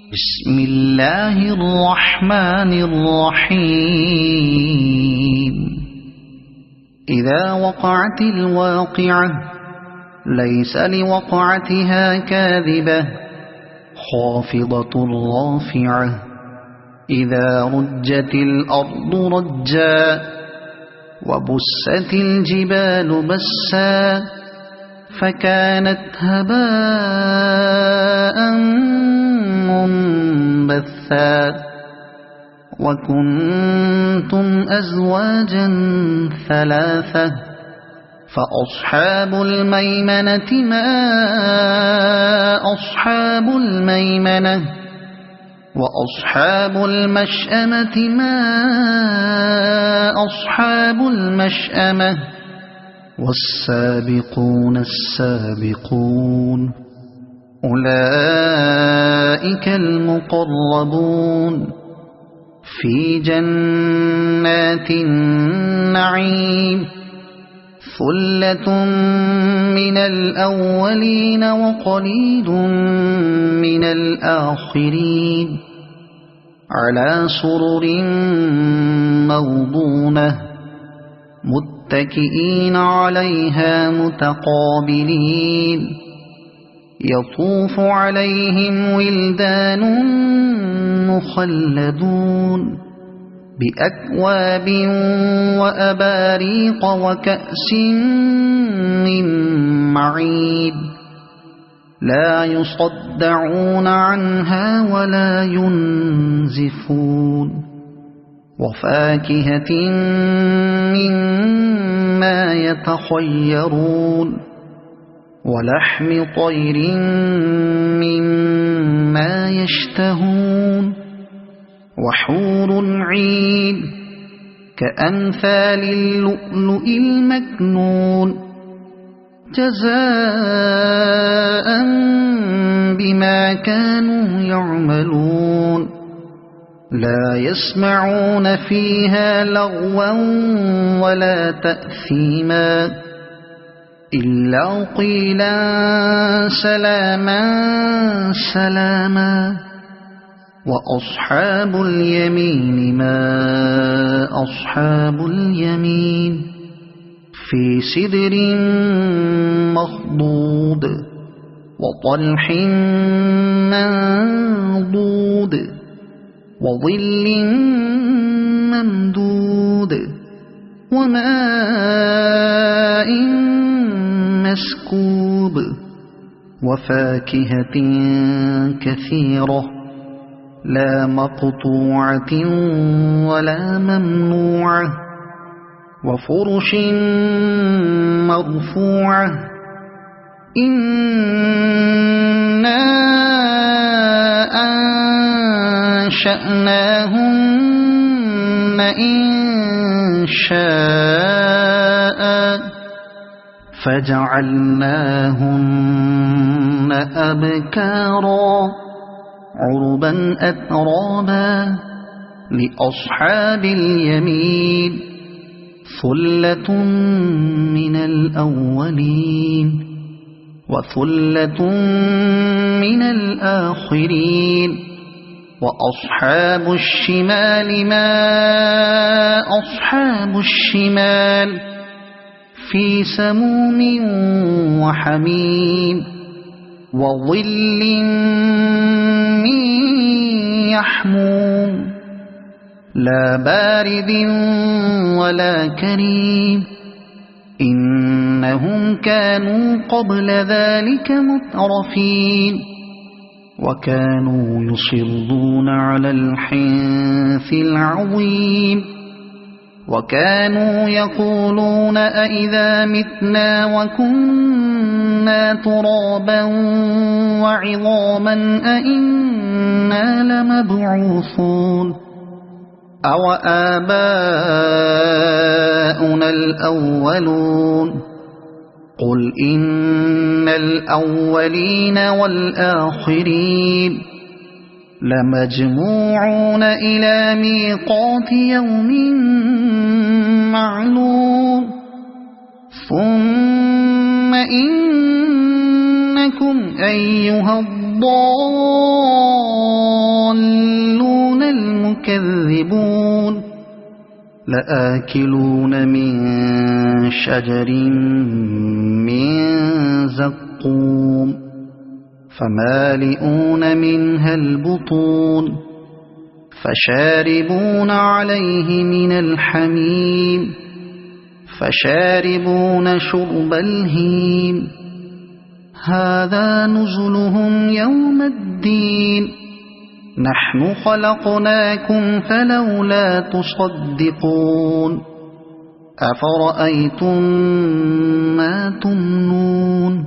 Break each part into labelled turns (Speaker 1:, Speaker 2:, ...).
Speaker 1: بسم الله الرحمن الرحيم. إذا وقعت الواقعة ليس لوقعتها كاذبة خافضة رافعة. إذا رجت الأرض رجا وبست الجبال بسا فكانت هباء منبثا. وكنتم أزواجا ثلاثة فأصحاب الميمنة ما أصحاب الميمنة وأصحاب المشأمة ما أصحاب المشأمة والسابقون السابقون أولئك المقربون في جنات النعيم. ثلة من الأولين وقليل من الآخرين على سرر موضونة متكئين عليها متقابلين. يطوف عليهم ولدان مخلدون بأكواب وأباريق وكأس من معين لا يصدعون عنها ولا ينزفون. وفاكهة مما يتخيرون ولحم طير مما يشتهون وحور عين كأمثال اللؤلؤ المكنون جزاء بما كانوا يعملون. لا يسمعون فيها لغوا ولا تأثيما إلا قيلا سلاما سلاما. وأصحاب اليمين ما أصحاب اليمين في سدر مخضود وطلح منضود وظل ممدود وماء مسكوب وفاكهة كثيرة لا مقطوعة ولا ممنوعة وفرش مرفوعة. إنا أنشأناهن إنشاء فجعلناهن أبكارا عربا أترابا لأصحاب اليمين. ثلة من الأولين وثلة من الآخرين. وأصحاب الشمال ما أصحاب الشمال في سموم وحميم وظل من يحموم لا بارد ولا كريم. إنهم كانوا قبل ذلك مترفين وكانوا يصرون على الحنث العظيم وكانوا يقولون أئذا متنا وكنا ترابا وعظاما أئنا لمبعوثون أو آباؤنا الأولون. قل إن الأولين والآخرين لمجموعون إلى ميقات يوم معلوم. ثم إنكم أيها الضالون لآكلون من شجر من زقوم فمالئون منها البطون فشاربون عليه من الحميم فشاربون شرب الهيم هذا نزلهم يوم الدين نحن خلقناكم فلولا تصدقون أفرأيتم ما تمنون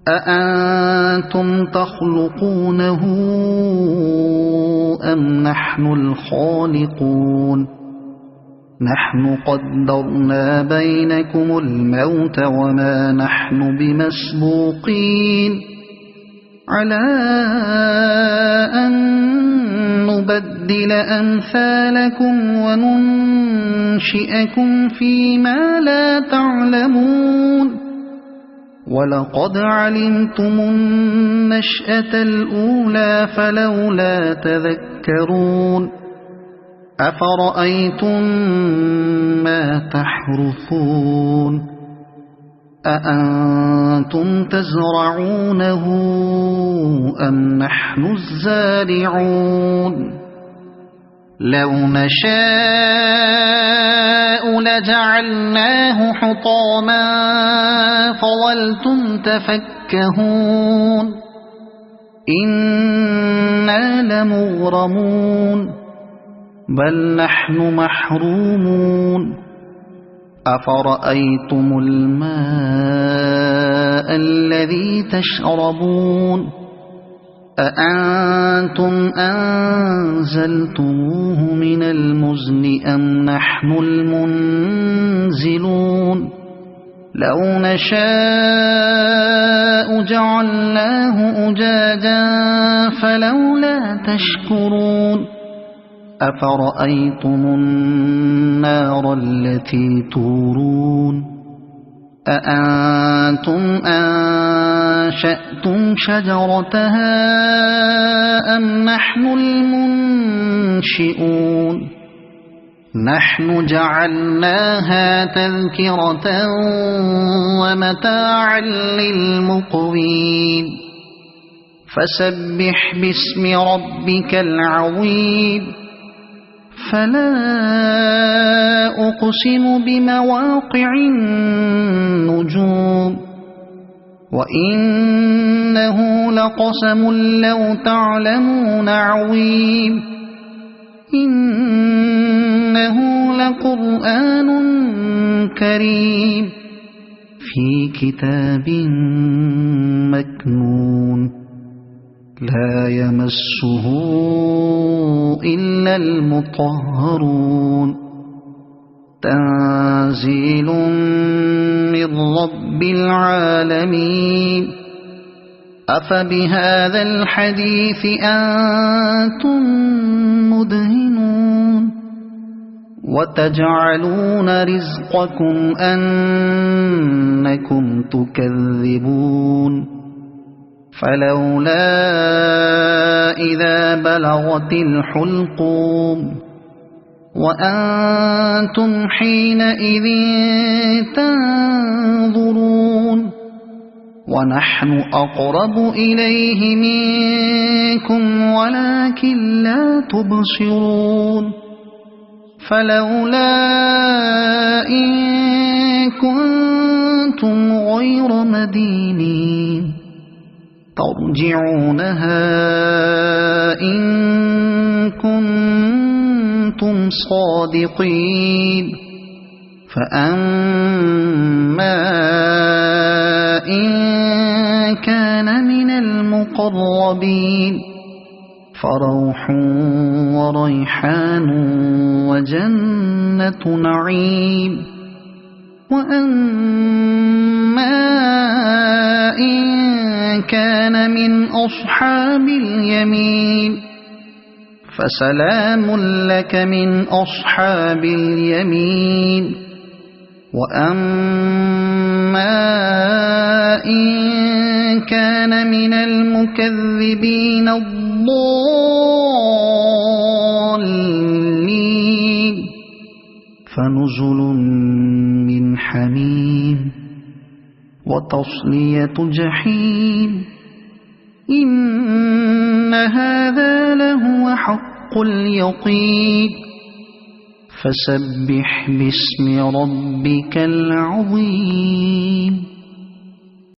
Speaker 1: أأنتم تخلقونه أم نحن الخالقون نحن قدرنا بينكم الموت وما نحن بمسبوقين على أن نبدل أمثالكم وننشئكم فيما لا تعلمون ولقد علمتم النشأة الأولى فلولا تذكرون أفرأيتم ما تحرثون أأنتم تزرعونه أم نحن الزارعون لو نشاء لجعلناه حطاما فظلتم تفكهون إنا لمغرمون بل نحن محرومون أفرأيتم الماء الذي تشربون أأنتم أنزلتموه من المزن أم نحن المنزلون لو نشاء جعلناه أجاجا فلولا تشكرون أفرأيتم النار التي تورون أأنتم أنشأتم شجرتها أم نحن المنشئون نحن جعلناها تذكرة ومتاعا للمقوين فسبح باسم ربك العظيم فلا أقسم بمواقع النجوم وإنه لقسم لو تعلمون عظيم إنه لقرآن كريم في كتاب مكنون لا يمسه إلا المطهرون تنزيل من رب العالمين أفبهذا الحديث أنتم مدهنون وتجعلون رزقكم أنكم تكذبون فلولا إذا بلغت الحلقوم وأنتم حينئذ تنظرون ونحن أقرب إليه منكم ولكن لا تبصرون فلولا إن كنتم غير مدينين ترجعونها إن كنتم صادقين فأما إن كان من المقربين فروح وريحان وجنة نعيم وأما إن كان من أصحاب اليمين فسلام لك من أصحاب اليمين وأما إن كان من المكذبين الضالين فنزل من حميم وتصلية جحيم إن هذا لهو حق اليقين فسبح باسم ربك العظيم